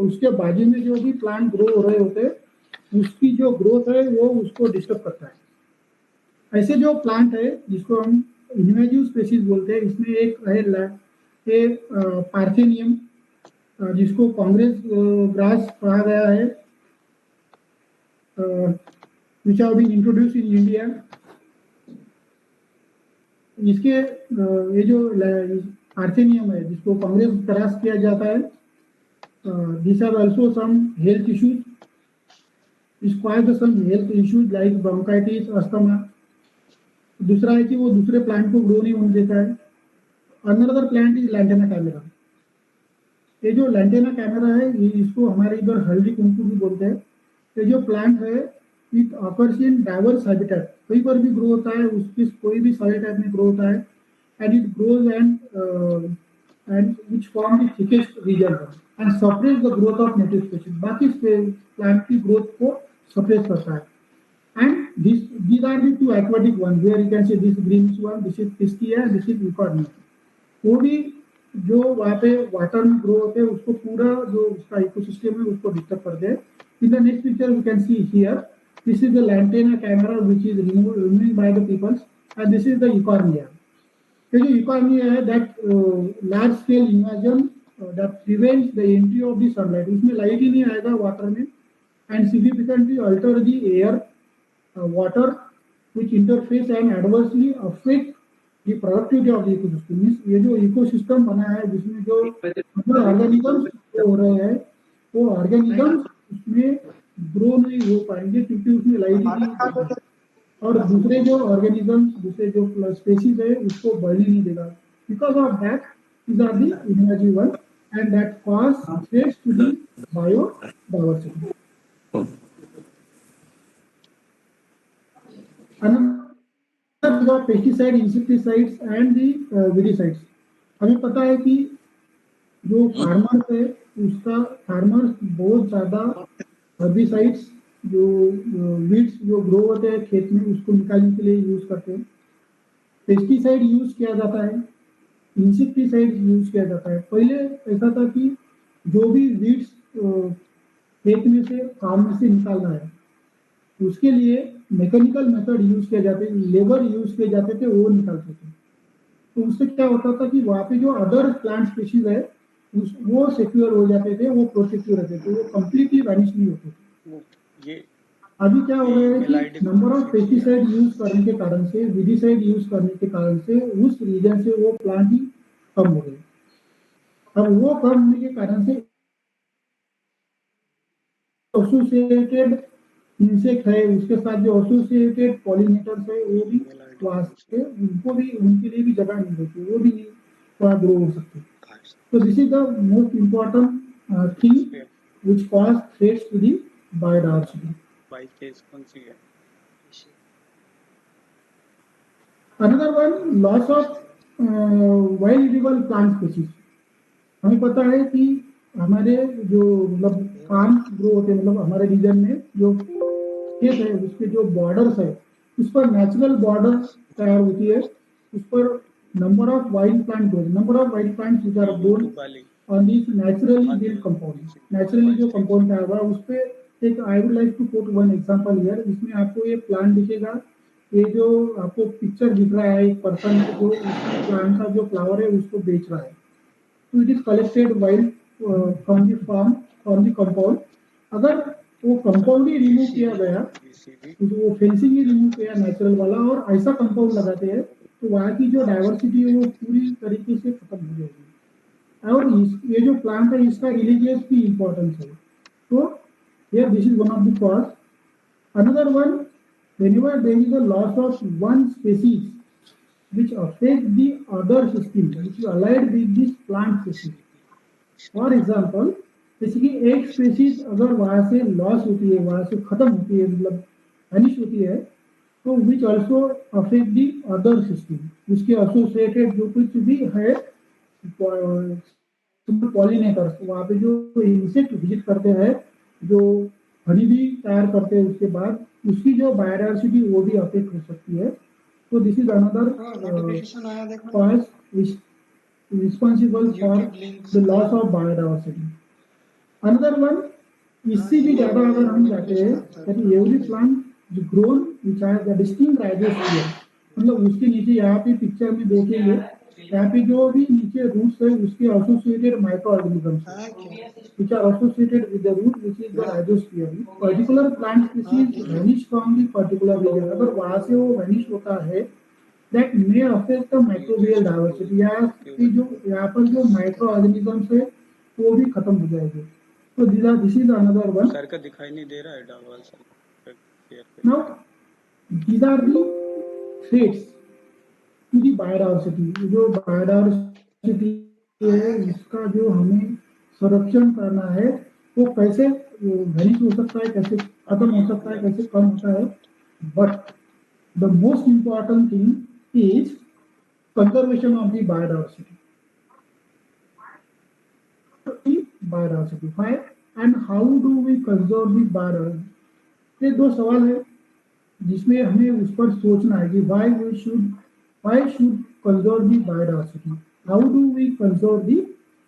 उसके बाजू में जो भी प्लांट ग्रो हो रहे होते हैं उसकी जो ग्रोथ है वो उसको डिस्टर्ब करता है। ऐसे जो प्लांट है जिसको हम इन्वेजिव स्पेसीज बोलते हैं, इसमें एक है पार्थेनियम, जिसको कांग्रेस ग्रास कहा गया है, which have been introduce in India. इसके ये जो पार्थेनियम है जिसको कांग्रेस ग्रास किया जाता है, this have also some health issues, is cause some health issues like bronchitis, asthma. दूसरा है कि वो दूसरे प्लांट को ग्रो नहीं होने देता है। Another plant is lantana camera. ये जो लैंटेना कैमेरा है ये इसको हमारे इधर हल्दी कुमकुम भी बोलते हैं। ये जो प्लांट है it occurs in diverse habitat, कहीं पर भी ग्रो होता है, उसकी कोई भी सॉइल टाइप में ग्रो होता है, and it grows and which form the thickest region and suppress the growth of native species. बाकी प्लांट की ग्रोथ को सप्रेस करता है। And these are the two aquatic ones where you can say this greenish one, this is Pistia, this is Eucornia. वो भी जो वहाँ पे वाटर में ग्रो होते हैं उसको पूरा जो उसका इकोसिस्टम है उसको डिस्टर्ब करते हैं। In the next picture we can see here, this is the Lantana camera which is removed by the people, and this is the Eucornia. ये जो Eucornia है that large scale invasion that prevents the entry of the sunlight, उसमें light ही नहीं आएगा water में, and significantly alter the air, water, which interface and adversely affect the productivity of the ecosystem. ये जो ecosystem बना है जिसमें जो ऑर्गेनिजम्स हो रहे हैं वो ऑर्गेनिजम्स उसमें ग्रो नहीं हो पाएंगे क्योंकि उसमें लाइट नहीं, और दूसरे जो ऑर्गेनिजम्स, दूसरे जो स्पेसीज है उसको बढ़ने नहीं देगा। Because of that these are the invasive one and that cause threats to the biodiversity. Another pesticide, insecticides and the weedicides. हमें पता है कि जो फार्मर्स है उसका फार्मर्स बहुत ज़्यादा हर्बिसाइड्स जो वीड्स जो ग्रो होते हैं खेत में उसको निकालने के लिए यूज करते हैं। पेस्टिसाइड यूज किया जाता है, इंसेक्टिसाइड यूज किया जाता है। पहले ऐसा था कि जो भी वीड्स खेत में से फार्म में से निकालना है उसके लिए मैकेनिकल मेथड यूज किए जाते, लेबर यूज किए जाते थे, वो निकालते थे। तो उससे क्या होता था कि वहाँ पे जो अदर प्लांट स्पीशीज है वो सिक्योर हो जाते थे, वो प्रोटेक्टिव रहते थे, वो कंप्लीटली वैनिश नहीं होते थे। अभी क्या हो रहा है कि नंबर ऑफ पेस्टिसाइड यूज करने के कारण से, विडिसाइड यूज करने के कारण से उस रीजन से वो प्लांट ही कम हो गए। अब वो कम होने के कारण से एसोसिएटेड इंसेक्ट है उसके साथ जो एसोसिएटेड पॉलिनेटर्स है वो भी वास्ते उनको भी उनके लिए भी जगह नहीं होती, वो भी थोड़ा ग्रो हो सकते। तो this is the most important thing which cause threats to the biodiversity. Another one, loss of wild edible plant species. हमें पता है कि हमारे जो मतलब फार्म ग्रो होते हैं, मतलब हमारे रीजन में जो खेत है उसके जो बॉर्डर्स है उस पर नेचुरल बॉर्डर तैयार होती है, उस पर number of wild plant grow, number of wild plants which are grown on this naturally build compound. Naturally जो कंपाउंड तैयार हुआ उस पे एक I would like to quote one example here. इसमें आपको ये प्लांट दिखेगा, ये जो आपको पिक्चर दिख रहा है एक पर्सन जो प्लांट का जो फ्लावर है उसको बेच रहा है। तो it is collected wild from the farm, from the compound. अगर वो कंपाउंड ही रिमूव किया गया, तो वो फेंसिंग ही रिमूव किया नेचुरल वाला और ऐसा कंपाउंड लगाते हैं तो वहाँ की जो डाइवर्सिटी है वो पूरी तरीके से खत्म हो जाएगी। और ये जो प्लांट है इसका रिलीजियस भी इम्पोर्टेंस है। तो here this is one of the cause. Another one, whenever there is a loss of one species which affects the other system which is allied with this plant species. For example, जैसे कि एक species अगर वहाँ से loss होती है, वहाँ से खत्म होती है, मतलब वैनिश होती है, तो which also affect the other system, उसके एसोसिएटेड जो कुछ भी है पॉलिनेटर्स, वहाँ पे जो इंसेक्ट विजिट करते हैं, जो हनी भी तैयार करते हैं, उसके बाद उसकी जो बायोडायवर्सिटी वो भी अफेक्ट हो सकती है। तो this is another cause responsible for the loss of biodiversity. Another one, इससे भी ज्यादा अगर हम जाते हैं that every plant grown which has the distinct rhizosphere, मतलब उसके नीचे यहाँ पे पिक्चर में देखेंगे, यहाँ पे जो भी नीचे रूट्स है उसके associated micro organisms which are associated with the root which is the rhizosphere. Particular plant species vanish from the particular region. अगर वहाँ से वो vanish होता है, that may affect the microbial diversity. या कि जो यहाँ पर जो माइक्रो ऑर्गेनिजम्स है वो भी खत्म हो जाएंगे. So this is another one. Sir का दिखाई नहीं दे रहा है डावाल sir. Now these are the threats to the biodiversity. जो biodiversity है उसका जो हमें संरक्षण करना है वो कैसे वैनिश हो सकता है, कैसे खत्म हो सकता है, कैसे कम होता है. But the most important thing is conservation of the biodiversity. Biodiversity and how do we conserve the biodiversity. ये दो सवाल है जिसमें हमें उस पर सोचना है कि why should conserve the biodiversity, how do we conserve the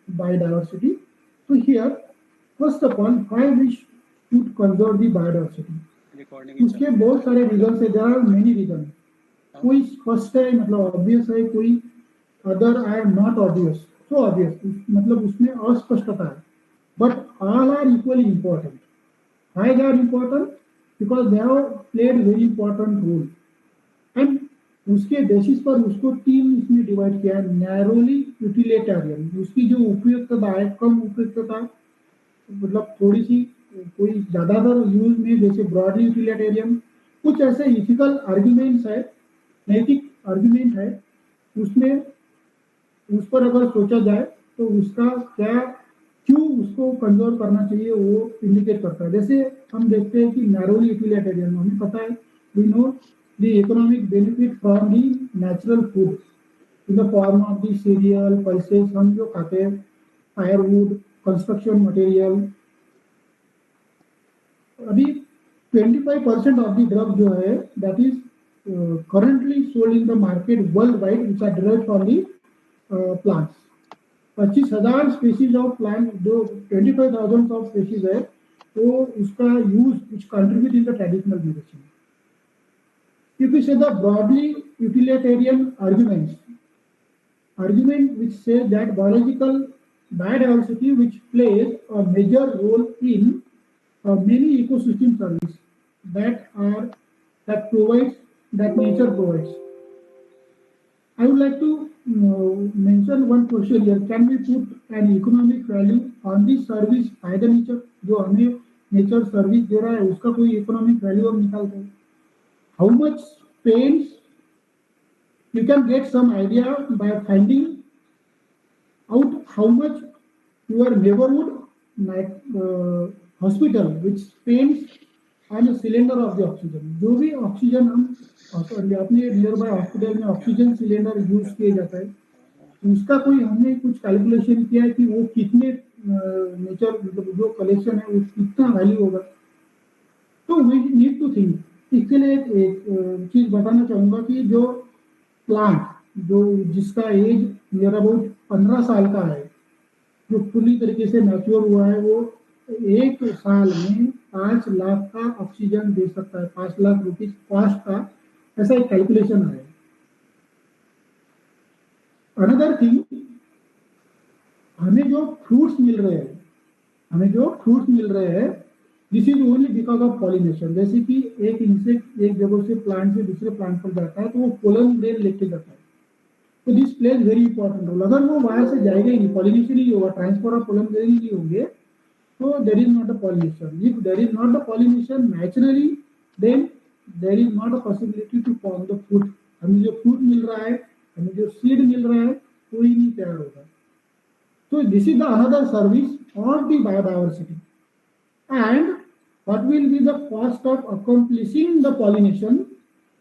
biodiversity. So here, first of all, why we should conserve the biodiversity. उसके बहुत सारे रीजन है, there are many reasons. कोई स्पष्ट है मतलब ऑब्वियस है, कोई other are not obvious. So obvious मतलब उसमें अस्पष्टता है, but all are equally important. Why they are important? Because they have played very important role. And उसके बेसिस पर उसको तीन इसमें डिवाइड किया है. नैरोली यूटिलिटेरियन, उसकी जो उपयुक्तता है, कम उपयुक्तता मतलब थोड़ी सी, कोई ज्यादातर यूज में, जैसे ब्रॉडली यूटिलिटेरियन. कुछ ऐसे इथिकल आर्ग्यूमेंट्स है, नैतिक आर्ग्यूमेंट है, उसमें उस पर अगर सोचा जाए तो उसका क्या, क्यों उसको कंजर्व करना चाहिए वो इंडिकेट करता है. जैसे हम देखते हैं कि नैरोली यूटिलिटेरियन, हमें पता है, we know the economic benefit from the natural food in the form of the cereal, pulses, हम जो खाते हैं, firewood, construction material. अभी 25% of the drug जो है that is currently sold in the market worldwide which are derived from the plants. 25,000 species of plant, जो 25,000 of species है, वो उसका use which contribute in the traditional medicine. If we say the broadly utilitarian argument which says that biological biodiversity which plays a major role in many ecosystem services that nature provides. I would like to mention one question here. Can we put an economic value on this service by the nature? जो हमें nature service दे रहा है उसका कोई economic value हम निकालते हैं. How much pains you can get some idea by finding out how much your neighborhood hospital which spends on a cylinder of the oxygen. जो भी ऑक्सीजन हम अपने नियर बाय हॉस्पिटल में ऑक्सीजन सिलेंडर यूज किए जाता है, उसका कोई हमने कुछ कैलकुलेशन किया है कि वो कितने नेचर मतलब जो कलेक्शन है वो कितना वैल्यू होगा. तो वी नीड टू थिंक. इसके लिए एक चीज बताना चाहूंगा कि जो प्लांट जो जिसका एज नियर अबाउट 15 साल का है, जो पूरी तरीके से मैच्योर हुआ है, वो एक साल में 5 लाख का ऑक्सीजन दे सकता है. 5 लाख रुपीज कॉस्ट का, ऐसा एक कैलकुलेशन है. अनदर थिंग, हमें जो फ्रूट्स मिल रहे हैं this is only because of pollination. जैसे कि एक इंसेक्ट एक जगह से प्लांट से दूसरे प्लांट पर जाता है तो वो पोलन ग्रेन लेके जाता है. तो this plays very important role. अगर वो वहां से जाएगा ही नहीं, पॉलिनेशन ही होगा, ट्रांसफर ऑफ पोलन ग्रेन ही नहीं होंगे, तो there is not a pollination. If there is not a pollination naturally, then there is not a possibility to form the fruit. हमें जो फ्रूट मिल रहा है, हमें जो सीड मिल रहा है, वो ही नहीं तैयार होगा. तो this is the another service of the biodiversity. And what will be the cost of accomplishing the pollination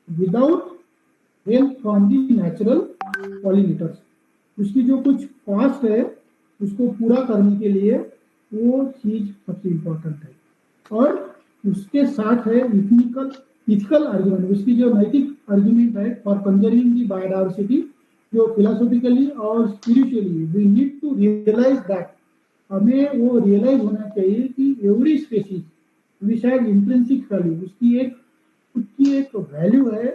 without help from the natural pollinators? उसकी जो कुछ कॉस्ट है उसको पूरा करने के लिए वो चीज सबसे इम्पोर्टेंट है. और उसके साथ है इथिकल आर्ग्यूमेंट. उसकी जो नैतिक आर्ग्यूमेंट है फॉर कंजर्विंग दी बायोडाइवर्सिटी, जो फिलोसॉफिकली और spiritually we need to realize that हमें वो रियलाइज होना चाहिए कि every species which has intrinsic value, उसकी एक वैल्यू है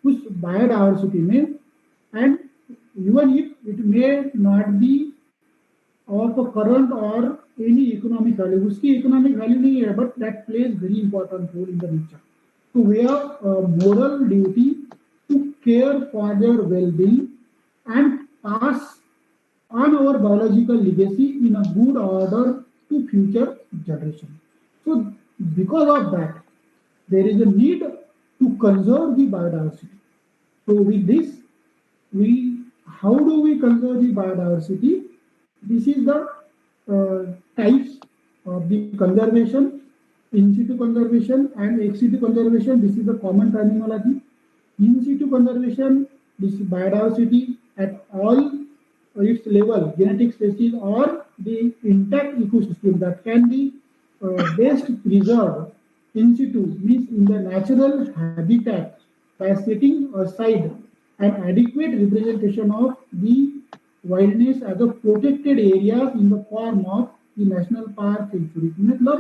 उस बायोडायवर्सिटी में, and even if it may not be of a current or any economic value. उसकी economic value नहीं है, but that plays very important role in the nature. So we have a moral duty to care for their well-being and pass on our biological legacy in a good order to future generations. So because of that, there is a need to conserve the biodiversity. So with this, we how do we conserve the biodiversity? This is the types of the conservation: in situ conservation and ex situ conservation. This is the common terminology. In situ conservation, this is biodiversity at all its level, genetic species or the intact ecosystem that can be best preserved in situ, means in the natural habitat, by setting aside an adequate representation of the wilderness as a protected areas in the form of the national park sanctuary. मतलब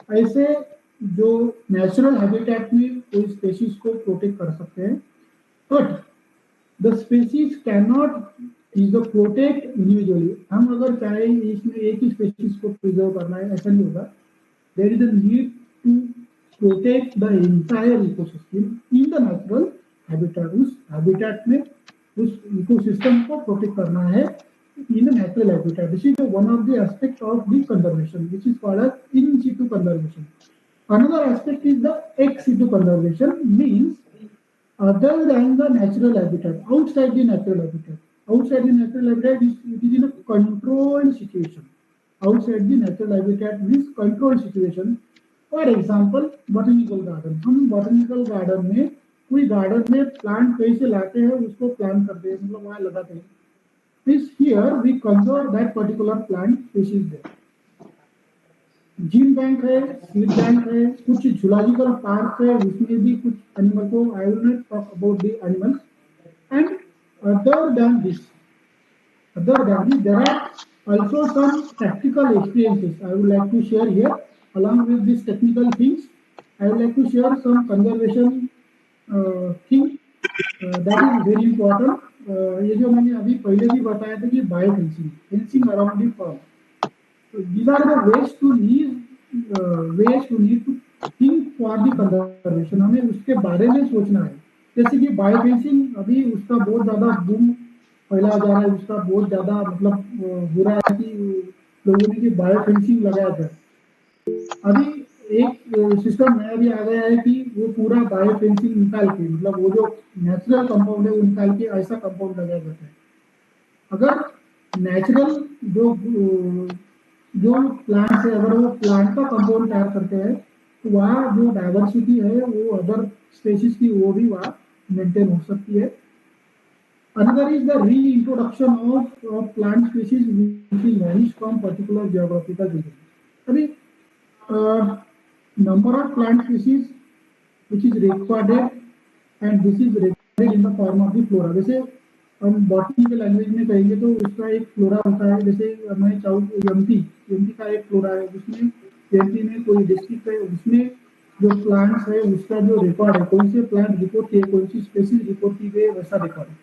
ऐसे जो natural habitat में कोई species को protect कर सकते हैं, but the species can not is the protect individually. हम अगर चाहे इसमें एक ही स्पेसीज को प्रिजर्व करना है, ऐसा नहीं होगा. There is a need to protect the entire ecosystem in the natural habitat. उस हैबिटेट में उस इकोसिस्टम को प्रोटेक्ट करना है in a natural habitat. This is one of the aspects of the conservation, which is called as in situ conservation. Another aspect is the ex situ conservation, means other than the natural habitat, outside the natural habitat. Outside the natural habitat, it is in a controlled situation. Outside the natural habitat means controlled situation. For example, botanical garden. हम botanical garden में कोई garden में plant कहीं से लाते हैं, उसको plant करते हैं, मतलब वहां लगाते हैं. This here we conserve that particular plant species there. Gene bank है, सीड बैंक है, कुछ जूलॉजिकल पार्क है, उसमें भी कुछ एनिमल को, I will not talk about the animals. And other than this, there are also some practical experiences I would like to share here. Along with these technical things, I would like to share some conservation thing that is very important. ये जो मैंने अभी पहले भी बताया था कि bio fencing around the form. These are the ways to need to think for the conservation. हमें उसके बारे में सोचना है. जैसे कि बायो फेंसिंग अभी उसका बहुत ज्यादा बूम फैला जा रहा है, उसका बहुत ज्यादा मतलब हो रहा है कि लोगों ने बायो फेंसिंग लगाया था. अभी एक सिस्टम नया भी आ गया है कि वो पूरा बायो फेंसिंग निकाल के, मतलब वो जो नेचुरल कंपाउंड है वो निकाल के ऐसा कंपाउंड लगाया जाता है. अगर नेचुरल जो प्लांट्स है, अगर वो प्लांट का कंपाउंड तैयार करते हैं, तो वहाँ जो डाइवर्सिटी है वो अदर स्पेसीज की वो भी वहाँ मेंटेन हो सकती है. Another is the reintroduction of plant species which is vanished from particular geographical region. अभी number of plant species which is recorded, and this is recorded in the form of the flora. जैसे हम botany के language में कहेंगे तो उसका एक flora होता है. जैसे मैं चाहूँ एमपी का एक फ्लोरा है, उसमें एमपी में कोई डिस्ट्रिक्ट है, उसमें जो प्लांट्स है उसका जो रिकॉर्ड है, कौन से प्लांट रिपोर्ट किए, कौन सी स्पेसीज रिपोर्ट की गई, वैसा रिकॉर्ड है.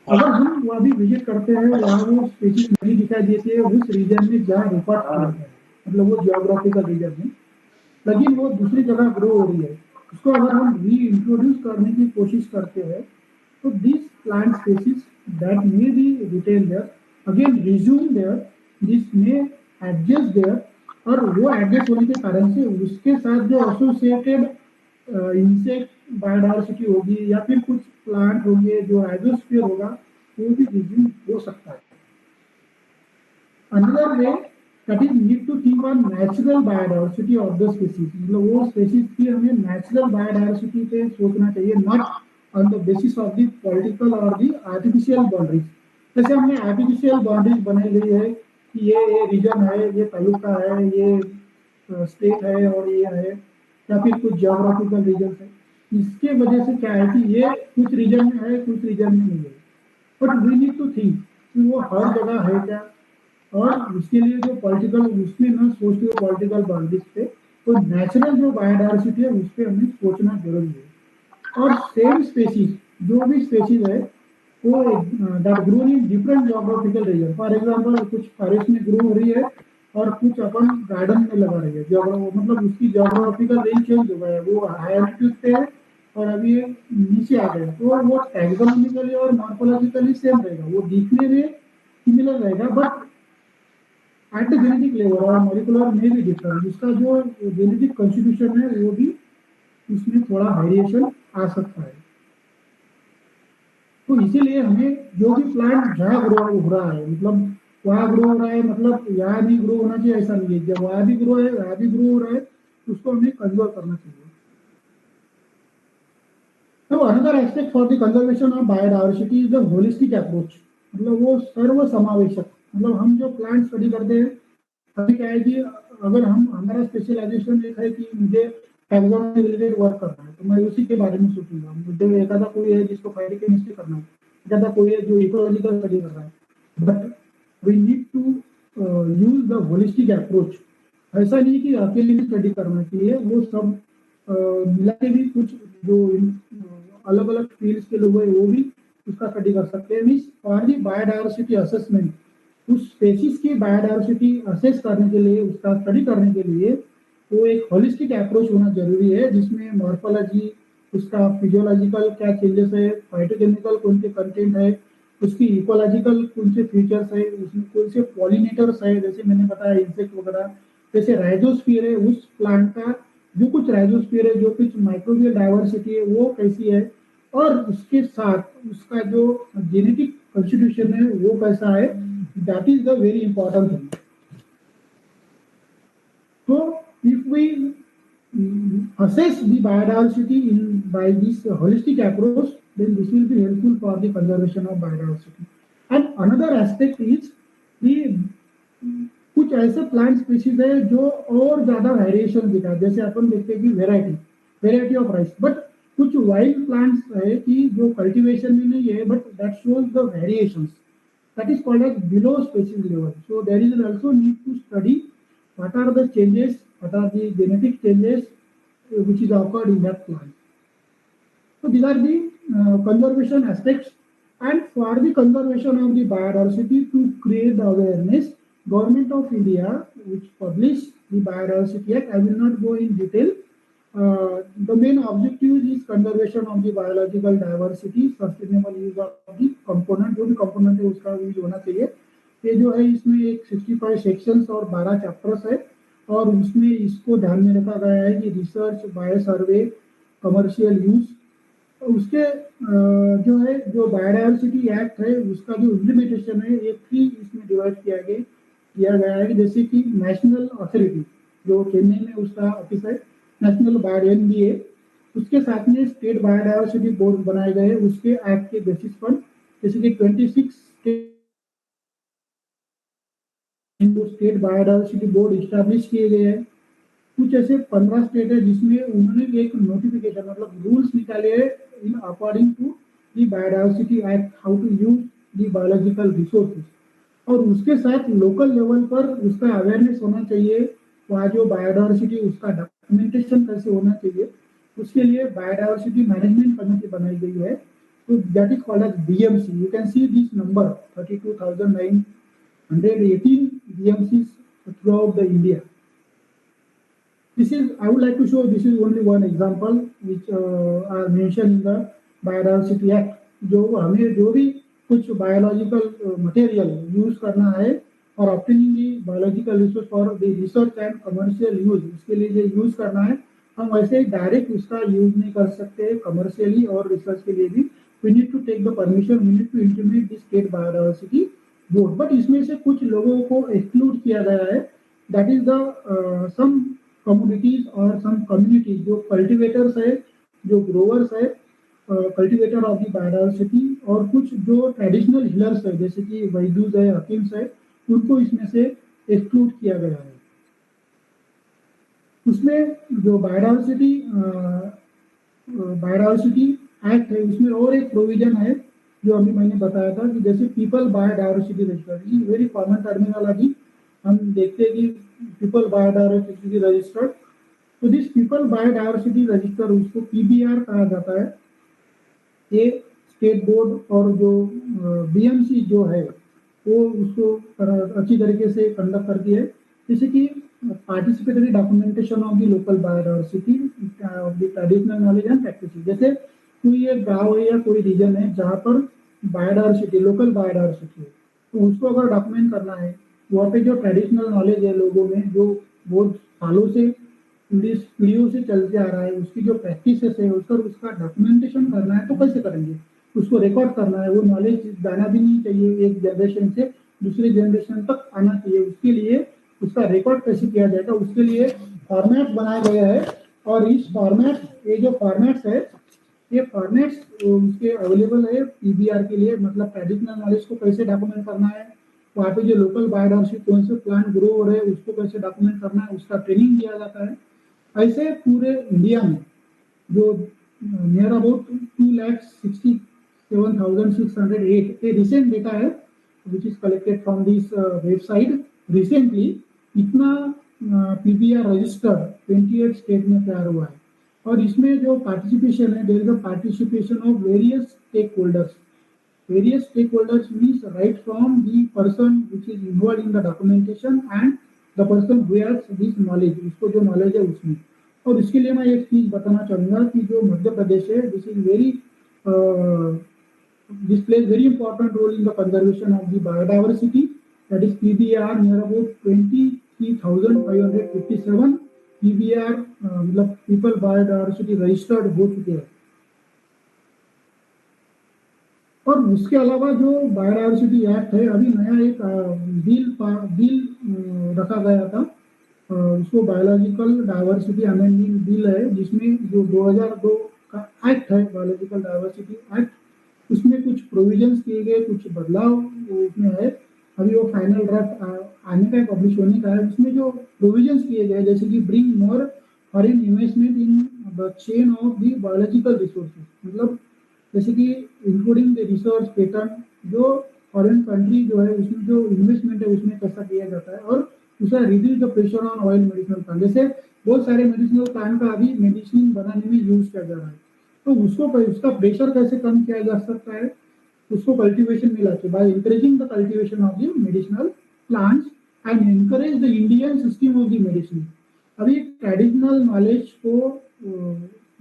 अगर हम वहाँ भी विजिट करते हैं, वहाँ वो स्पेसीज नहीं दिखाई देती है उस रीजन में जहाँ रिकॉर्ड किया है, मतलब वो जियोग्राफिकल रीजन में, लेकिन वो दूसरी जगह ग्रो हो रही है. उसको अगर हम री इंट्रोड्यूस करने की कोशिश करते हैं, तो this plant species that may be retain there again resume there, this may adjust there, और वो एडजस्ट होने के कारण से उसके साथ जो एसोसिएटेड इंसेक्ट बायोडायवर्सिटी होगी या फिर कुछ प्लांट होंगे जो एजोस्फीयर होगा, वो भी रिज्यूम हो सकता है. Another way that is need to think on natural biodiversity of the species. मतलब वो स्पेसीज की हमें नेचुरल बायोडायवर्सिटी पे सोचना चाहिए, not on the basis of the political और द आर्टिफिशियल बाउंड्रीज. जैसे हमने आर्टिफिशियल बाउंड्रीज बनाई गई है कि ये रीजन है, ये तालुका है, ये स्टेट है और ये है, या फिर कुछ जियोग्राफिकल रीजन है. इसके वजह से क्या है कि ये कुछ रीजन में है, कुछ रीजन में नहीं है. But we need to think कि वो हर जगह है क्या, और उसके लिए जो पॉलिटिकल उसमें ना सोशियो पॉलिटिकल बाउंड्रीज पे, तो नेचुरल जो बायोडाइवर्सिटी है उस पर हमें सोचना जरूरी है। और सेम स्पेसीज, जो भी स्पेसीज है वो that grown in different geographical region, for example कुछ फॉरेस्ट में ग्रो हो रही है और कुछ अपन गार्डन में लगा रही है, मतलब उसकी जोग्राफिकल रेंज चेंज हो गया है, वो हाई एल्टीट्यूड पे है और अभी ये नीचे आ गया, तो वो टैक्सोनॉमिकली और मॉर्फोलॉजिकली सेम रहेगा, वो दिखने में सिमिलर रहेगा, but at the genetic level और मॉलिकुलर में भी डिफरेंट, उसका जो जेनेटिक कॉन्स्टिट्यूशन है वो भी उसमें थोड़ा वेरिएशन आ सकता है। तो इसीलिए हमें जो भी प्लांट जहाँ ग्रो हो रहा है, मतलब वहाँ ग्रो हो रहा है, मतलब यहाँ भी ग्रो होना चाहिए ऐसा नहीं है, जब वहाँ भी ग्रो है वहाँ भी ग्रो हो रहा है, उसको हमें कंजर्व करना चाहिए। तो another aspect for the conservation of biodiversity is the holistic approach, मतलब वो सर्व समावेशक, मतलब हम जो प्लांट स्टडी करते हैं, अभी क्या है कि अगर हम हमारा स्पेशलाइजेशन एक है कि मुझे टैक्सोनॉमी रिलेटेड वर्क करना है, तो मैं उसी के बारे में सोचूंगा, मुझे एखादा कोई है जिसको फाइटोकेमिस्ट्री करना है, एखादा कोई है जो इकोलॉजिकल स्टडी कर रहा है, but we need to use the holistic approach. ऐसा नहीं कि अकेले ही स्टडी करना चाहिए, वो सब मिला के भी कुछ जो अलग अलग फील्ड्स के लोग हैं वो भी उसका स्टडी कर सकते हैं। Means for the biodiversity assessment, उस स्पेसीज की बायोडाइवर्सिटी असेस करने के लिए, उसका स्टडी करने के लिए वो एक होलिस्टिक अप्रोच होना जरूरी है, जिसमें मॉर्फोलॉजी, उसका फिजियोलॉजिकल क्या चेंजेस है, फाइटोकेमिकल कौन से कंटेंट है, उसकी इकोलॉजिकल कौन से फीचर्स है, उसमें कौन से पॉलिनेटर्स है, जैसे मैंने बताया इंसेक्ट वगैरह, जैसे राइजोस्फीयर है उस प्लांट का, जो कुछ राइजोस्फीयर है, जो कुछ माइक्रोबियल डाइवर्सिटी है वो कैसी है, और उसके साथ उसका जो जेनेटिक कॉन्स्टिट्यूशन है वो कैसा है, that is the very important thing. So if we assess the biodiversity in by this holistic approach, then this will be helpful for the conservation of biodiversity. And another aspect is the कुछ ऐसे plant species है जो और ज्यादा variation दिखा, जैसे अपन देखते हैं कि वेराइटी ऑफ राइस, बट कुछ वाइल्ड प्लांट्स है कि जो कल्टीवेशन में नहीं है, but that shows the variations, that is called as below species level. So there is also need to study what are the changes, what are the genetic changes which is occurred in that plant. So these are the conservation aspects. And for the conservation of the biodiversity, to create the awareness, Government of India, which published the Biodiversity Act, I will not go in detail. The main objective is conservation of the biological diversity, sustainable use of the component, जो भी component है उसका use होना चाहिए। ये जो है इसमें एक 65 सेक्शंस और 12 चैप्टर्स है, और उसमें इसको ध्यान में रखा गया है कि रिसर्च, बायो सर्वे, कमर्शियल यूज, उसके जो है जो बायोडाइवर्सिटी एक्ट है उसका जो इम्प्लीमेंटेशन है ये 3 इसमें डिवाइड किया गया है, जैसे कि नेशनल अथॉरिटी जो चेन्नई में उसका ऑफिस है, नेशनल बायो NBA, उसके साथ में स्टेट बायोडाइवर्सिटी बोर्ड बनाए गए उसके एक्ट के बेसिस पर, जैसे कि 26 स्टेट बायोडाइवर्सिटी बोर्ड इस्टेब्लिश किए गए हैं। कुछ ऐसे 15 स्टेट है जिसमें उन्होंने एक नोटिफिकेशन, मतलब रूल्स निकाले हैं in according to the biodiversity act, how to use the biological resources, और उसके साथ लोकल लेवल पर उसका अवेयरनेस होना चाहिए, वहाँ जो बायोडाइवर्सिटी उसका डॉक्यूमेंटेशन कैसे होना चाहिए, उसके लिए बायोडाइवर्सिटी मैनेजमेंट कमेटी बनाई गई है, तो that is called as BMC। You can see this number 32,918 BMCs throughout the India. This is, I would like to show, this is only one example which are mentioned in the Biodiversity Act. जो हमें जो भी कुछ biological material use करना है और obtaining the biological resource for the research and commercial use, उसके लिए जो यूज करना है, हम वैसे डायरेक्ट उसका यूज नहीं कर सकते कमर्शियली और रिसर्च के लिए भी, we need to take the permission, we need to intimate the state biodiversity board, but इसमें से कुछ लोगों को एक्सक्लूड किया गया है, that is the some communities और सम कम्युनिटीज जो कल्टिवेटर्स है, जो ग्रोवर्स है, कल्टिवेटर ऑफ द बायोडाइवर्सिटी, और कुछ जो ट्रेडिशनल हिलर्स है जैसे कि वैदूज है, हकीम्स है, उनको इसमें से एक्सक्लूड किया गया है। उसमें जो बायोडाइवर्सिटी एक्ट है उसमें और एक प्रोविजन है जो अभी मैंने बताया था कि जैसे people biodiversity register, is very common terminology. हम देखते हैं कि पीपल बायोडायवर्सिटी रजिस्टर, तो दिस पीपल बायोडायवर्सिटी रजिस्टर, उसको पीबीआर कहा जाता है। ये स्टेट बोर्ड और जो बीएमसी जो है वो उसको अच्छी तरीके से कंडक्ट करती है। जैसे कि participatory documentation of the local biodiversity of the traditional knowledge and practice. जैसे कोई एक गांव है या कोई रीजन है जहाँ पर बायोडायवर्सिटी, लोकल बायोडायवर्सिटी है, तो उसको अगर डॉक्यूमेंट करना है, वहाँ पे जो ट्रेडिशनल नॉलेज है लोगों में, जो बहुत सालों से पीढ़ियों से चलते आ रहा है, उसकी जो प्रैक्टिसेस है उस पर उसका डॉक्यूमेंटेशन करना है, तो कैसे करेंगे? उसको रिकॉर्ड करना है, वो नॉलेज जाना भी नहीं चाहिए, एक जनरेशन से दूसरी जनरेशन तक आना चाहिए। उसके लिए उसका रिकॉर्ड कैसे किया जाएगा, उसके लिए फॉर्मेट बनाया गया है। और इस फॉर्मेट, ये जो फॉर्मेट्स है, ये फॉर्मेट्स उसके अवेलेबल है पीबीआर के लिए, मतलब ट्रेडिशनल नॉलेज को कैसे डॉक्यूमेंट करना है, वहाँ पे जो लोकल बायोडायवर्सिटी कौन से प्लांट ग्रो हो रहे हैं उसको कैसे डॉक्यूमेंट करना है, उसका ट्रेनिंग दिया जाता है। ऐसे पूरे इंडिया में जो नियर अबाउट 2,67,608 ये रिसेंट डेटा है which is collected from this website recently. इतना पीबीआर रजिस्टर 28 स्टेट में तैयार हुआ है। और इसमें जो पार्टिसिपेशन है, there is a participation of various stakeholders. Various stakeholders means right from the person which is involved in the documentation and the person who has this knowledge, उसको जो knowledge है उसमें। और इसके लिए मैं एक चीज बताना चाहूंगा कि जो मध्य प्रदेश है, this is very this plays very important role in the conservation of the biodiversity, that is PBR near about 23,557 PBR मतलब people biodiversity registered हो चुके हैं। और उसके अलावा जो बायोडायवर्सिटी एक्ट है, अभी नया एक बिल रखा गया था, उसको बायोलॉजिकल डाइवर्सिटी अमेंडमेंट बिल है, जिसमें जो 2002 का एक्ट है बायोलॉजिकल डाइवर्सिटी एक्ट, उसमें कुछ प्रोविजंस किए गए, कुछ बदलाव उसमें है। अभी वो फाइनल ड्राफ्ट आने का है, पब्लिश होने का है। उसमें जो प्रोविजंस किए गए, जैसे कि bring more foreign investment in the chain of the biological resources, मतलब जैसे कि इंक्लूडिंग द रिसर्च पेटेंट, जो फॉरेन कंट्री जो है उसमें जो इन्वेस्टमेंट है उसमें कैसा किया जाता है, और दूसरा reduce the pressure on oil medicinal plant. जैसे बहुत सारे मेडिसिनल प्लांट का अभी मेडिसिन बनाने में यूज किया जा रहा है, तो उसको उसका प्रेशर कैसे कम किया जा सकता है, उसको कल्टीवेशन में लाके by encouraging the cultivation of the medicinal plants and encourage the Indian system of the medicine. अभी ट्रेडिशनल नॉलेज को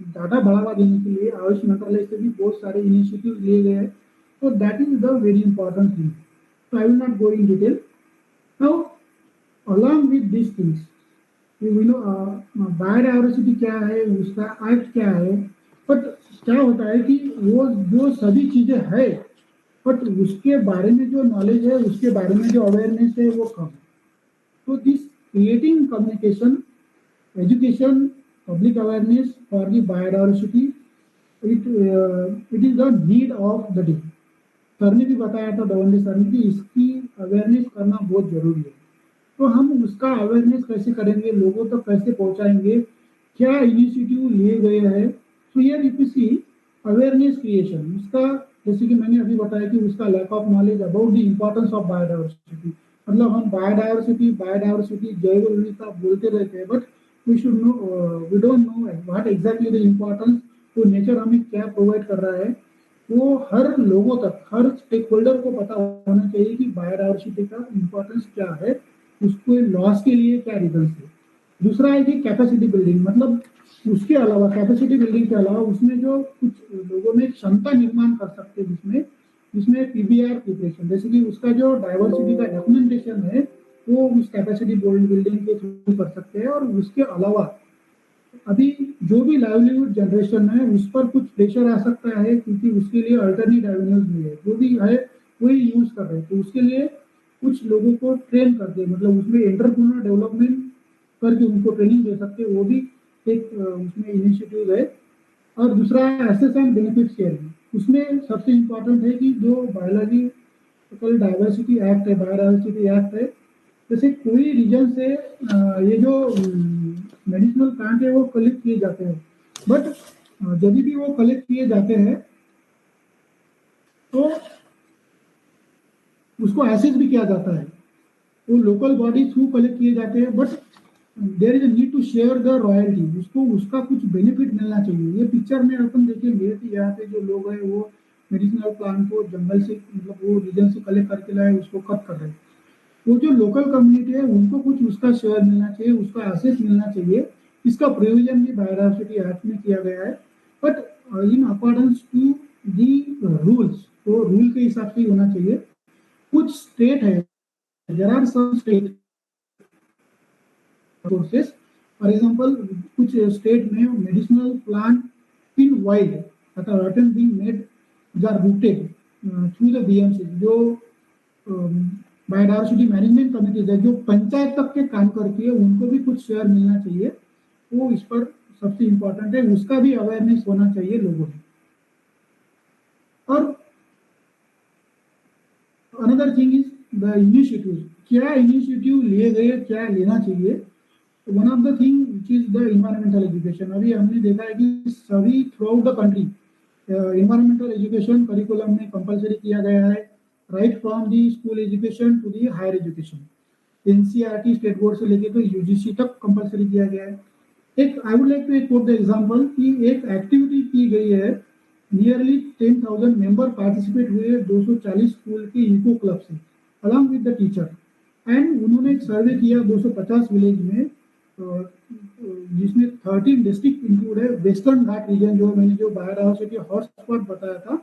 ज़्यादा बढ़ावा देने के लिए आयुष मंत्रालय से भी बहुत सारे इनिशिएटिव लिए गए हैं, तो that is the very important thing. So I will not go in detail now. Along with this things you know biodiversity क्या है, उसका एक्ट क्या है, बट क्या होता है कि वो जो सभी चीजें है, बट उसके बारे में जो नॉलेज है, उसके बारे में जो अवेयरनेस है वो कम है। तो this creating communication, education, public awareness for the biodiversity, it is the need of the day। Sir ने भी बताया था, दवंडी सर ने, कि इसकी अवेयरनेस करना बहुत जरूरी है। तो हम उसका अवेयरनेस कैसे करेंगे, लोगों तक कैसे पहुंचाएंगे, क्या इनिशिएटिव लिए गए हैं। तो यार if you see awareness creation, उसका जैसे कि मैंने अभी बताया कि उसका lack of knowledge about the importance of biodiversity. मतलब हम बायोडायवर्सिटी बायोडायवर्सिटी जैव विविधता बोलते रहते हैं, but we should know, we don't know what exactly the importance. तो नेचर हमें क्या प्रोवाइड कर रहा है, वो हर लोगों तक, हर स्टेक होल्डर को पता होना चाहिए कि बायोडायवर्सिटी का इम्पोर्टेंस क्या है, उसको लॉस के लिए क्या रीजन है। दूसरा है कि कैपेसिटी बिल्डिंग, मतलब उसके अलावा कैपेसिटी बिल्डिंग के अलावा उसमें जो कुछ लोगों में क्षमता निर्माण कर सकते हैं, जिसमें जिसमें पीबीआर प्रिपरेशन, जैसे कि उसका जो डाइवर्सिटी का डॉक्यूमेंटेशन है वो उस कैपेसिटी बिल्डिंग के थ्रू कर सकते हैं। और उसके अलावा अभी जो भी लाइवलीहुड जनरेशन है उस पर कुछ प्रेशर आ सकता है, क्योंकि उसके लिए अल्टरनेट एवेन्यूज भी है, जो भी है वही यूज कर रहे हैं। तो उसके लिए कुछ लोगों को ट्रेन करके, मतलब उसमें एंटरप्रेन्योर डेवलपमेंट करके उनको ट्रेनिंग दे सकते हैं, वो भी एक उसमें इनिशिएटिव है। और दूसरा एसेस एंड बेनिफिट शेयरिंग, उसमें सबसे इम्पोर्टेंट है कि जो बायोलॉजिकल डाइवर्सिटी एक्ट है, बायोडाइवर्सिटी एक्ट है, जैसे कोई रीजन से ये जो मेडिसिनल प्लांट है वो कलेक्ट किए जाते हैं, बट जब भी वो कलेक्ट किए जाते हैं तो उसको एसेस भी किया जाता है, वो लोकल बॉडी थ्रू कलेक्ट किए जाते हैं, but there is a need to share the royalty, उसको उसका कुछ बेनिफिट मिलना चाहिए। ये पिक्चर में अपन देखेंगे कि यहाँ पे जो लोग हैं वो मेडिसिनल प्लांट को जंगल से, मतलब वो रीजन से कलेक्ट करके लाए, उसको कट कर रहे हैं। वो जो लोकल कम्युनिटी है उनको कुछ उसका शेयर मिलना चाहिए, उसका एसेस मिलना चाहिए। इसका प्रोविजन भी बायोडायवर्सिटी एक्ट में किया गया है, but in accordance to the rules, तो रूल के हिसाब से ही होना चाहिए। कुछ स्टेट है, there are some state sources, for example कुछ स्टेट में medicinal plant in wild that are being made, they are routed through the BMC, जो बायोडायवर्सिटी मैनेजमेंट कमिटीज है, जो पंचायत तक के काम करती है, उनको भी कुछ शेयर मिलना चाहिए। वो इस पर सबसे इम्पोर्टेंट है, उसका भी अवेयरनेस होना चाहिए लोगों में। और another thing is the initiative, क्या इनिशिएटिव लिए गए, क्या लेना चाहिए। One of the thing which is the environmental education. अभी हमने देखा है कि सभी throughout the country environmental education curriculum में कंपलसरी किया गया है, right from the school education to the higher education. NCERT state board से लेके तो यूजीसी तक कंपलसरी किया गया है। एक I would like to quote the example कि एक एक्टिविटी की गई है, नियरली 10,000 मेंबर पार्टिसिपेट हुए 240 स्कूल के इको क्लब से along with the teacher, and उन्होंने एक सर्वे किया 250 विलेज में, जिसमें 13 डिस्ट्रिक्ट इंक्लूड है। वेस्टर्न घाट रीजन, जो मैंने जो बायोडायवर्सिटी हॉटस्पॉट बताया था,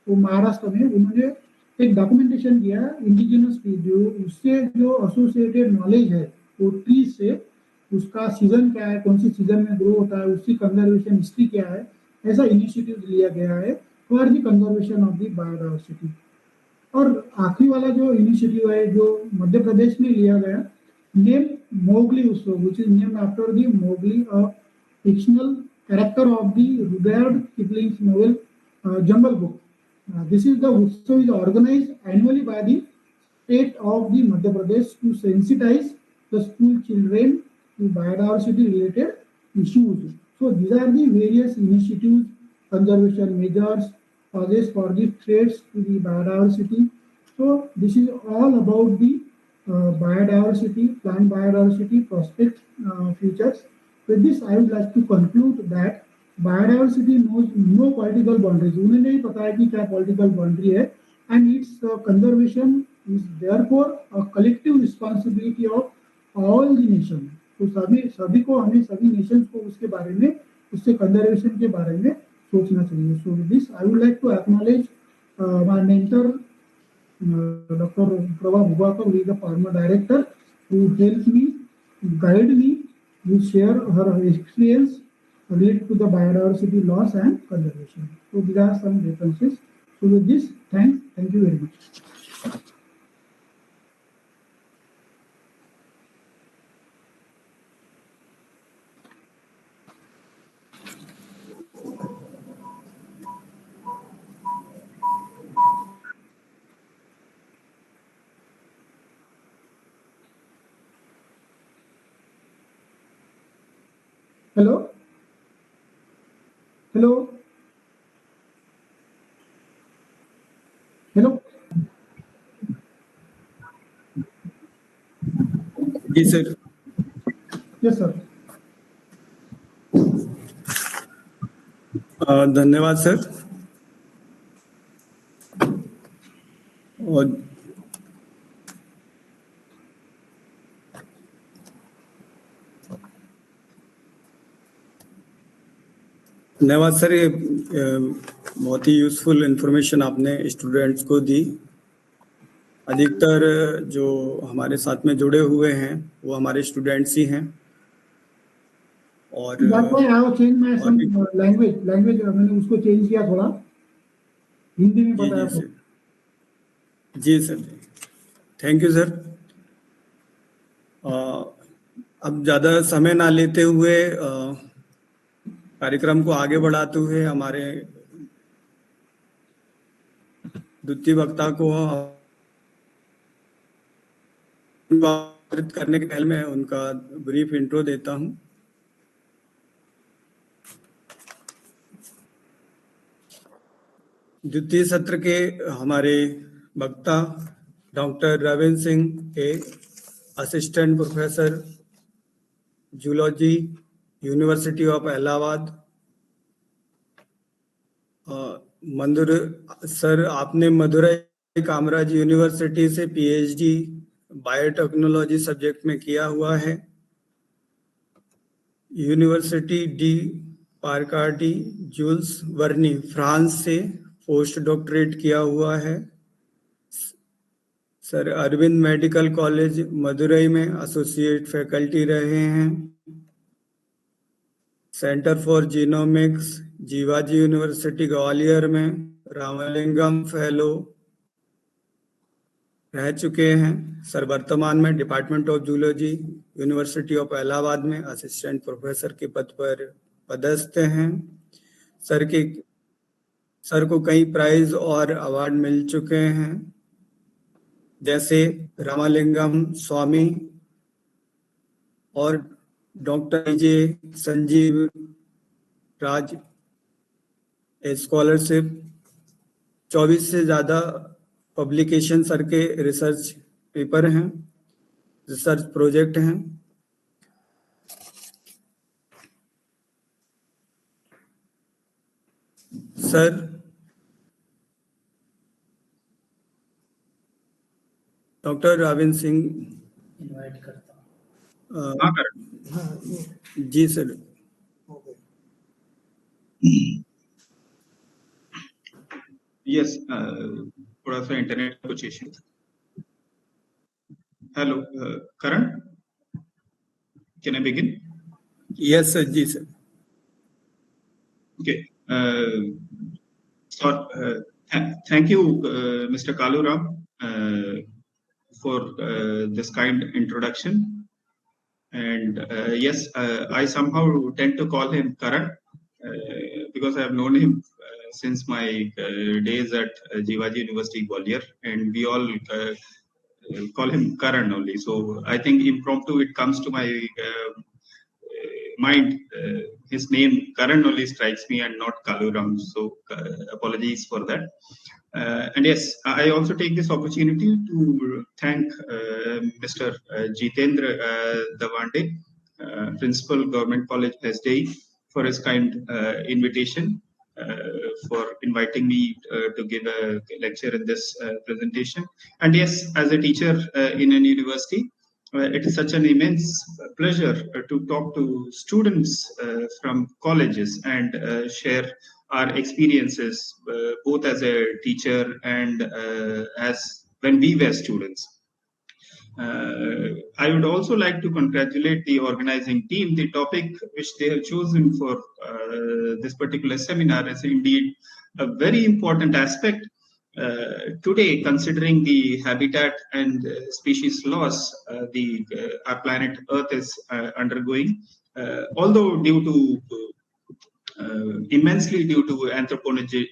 वो महाराष्ट्र में उन्होंने एक डॉक्यूमेंटेशन किया इंडिजिनस की, जो उससे जो एसोसिएटेड नॉलेज है वो ट्री से, उसका सीजन क्या है, कौन सी सीजन में ग्रो होता है, उसकी कंजर्वेशन हिस्ट्री क्या है, ऐसा इनिशिएटिव लिया गया है for the conservation of the biodiversity. और आखिरी वाला जो इनिशिएटिव है जो मध्य प्रदेश में लिया गया, नेम मोगली उत्सव, which is named after the Mowgli, a fictional character of the Rudyard Kipling's novel Jungle Book. This is the Utsav is organized annually by the state of the Madhya Pradesh to sensitize the school children to biodiversity related issues. So these are the various initiatives, conservation measures, causes for the threats to the biodiversity. So this is all about the biodiversity, plant biodiversity, prospect, futures. With this, I would like to conclude that biodiversity knows no political boundaries, उन्हें नहीं पता है कि क्या political boundary है, and its conservation is therefore a collective responsibility of all the nation. तो सभी को, हमें सभी नेशंस को उसके बारे में, उससे कंजर्वेशन के बारे में सोचना चाहिए। So with this I would like to acknowledge my mentor doctor Prabha Bhuvakar, who is the former director, who help me, guide me, who share her experience related to the biodiversity loss and conservation. So these are some references. So with this, thank you very much. Hello. Hello hello. जी sir. Yes sir. धन्यवाद sir. और धन्यवाद sir, ये बहुत ही useful information आपने students को दी। अधिकतर जो हमारे साथ में जुड़े हुए हैं वो हमारे स्टूडेंट्स ही हैं। और लैंग्वेज मैंने उसको चेंज किया, थोड़ा हिंदी में बताया। जी सर, जी सर, थैंक यू सर। अब ज़्यादा समय ना लेते हुए कार्यक्रम को आगे बढ़ाते हुए हमारे द्वितीय वक्ता को करने के पहले मैं उनका ब्रीफ इंट्रो देता हूं। द्वितीय सत्र के हमारे वक्ता डॉक्टर रविंद्र सिंह के assistant professor zoology university of Allahabad. Sir, आपने मदुरई कामराज यूनिवर्सिटी से पीएचडी बायोटेक्नोलॉजी सब्जेक्ट में किया हुआ है। University de Picardie Jules Verne France से पोस्ट डॉक्टरेट किया हुआ है। Sir, Arvind medical college Madurai में एसोसिएट फैकल्टी रहे हैं। Centre for genomics Jiwaji university Gwalior में रामलिंगम फेलो रह चुके हैं। सर, वर्तमान में department of zoology university of Allahabad में असिस्टेंट प्रोफेसर के पद पर पदस्थ हैं। सर को कई प्राइज और अवार्ड मिल चुके हैं, जैसे रामालिंगम स्वामी और doctor J Sanjeev Raj scholarship. 24 से ज्यादा पब्लिकेशन सर के रिसर्च पेपर हैं, रिसर्च प्रोजेक्ट हैं। Sir, doctor Ravindra Singh invite करता जी सर। यस, थोड़ा सा इंटरनेट कुछ issue. Hello Karan, can I begin? Yes sir, जी sir. Okay, thank you Mr. Kaluram for this kind introduction, and yes, I somehow tend to call him Karan because I have known him since my days at Jivaji University Gwalior, and we all call him Karan only. So I think impromptu it comes to my mind. His name Karan only strikes me and not Kaluram. So apologies for that. And yes, I also take this opportunity to thank Mr. Jitendra Davande, Principal Government College SDI, for his kind invitation, for inviting me to give a lecture in this presentation. And yes, as a teacher in an university, it is such an immense pleasure to talk to students from colleges and share our experiences, both as a teacher and as when we were students. I would also like to congratulate the organizing team. The topic which they have chosen for this particular seminar is indeed a very important aspect today, considering the habitat and species loss our planet Earth is undergoing, although immensely due to anthropology.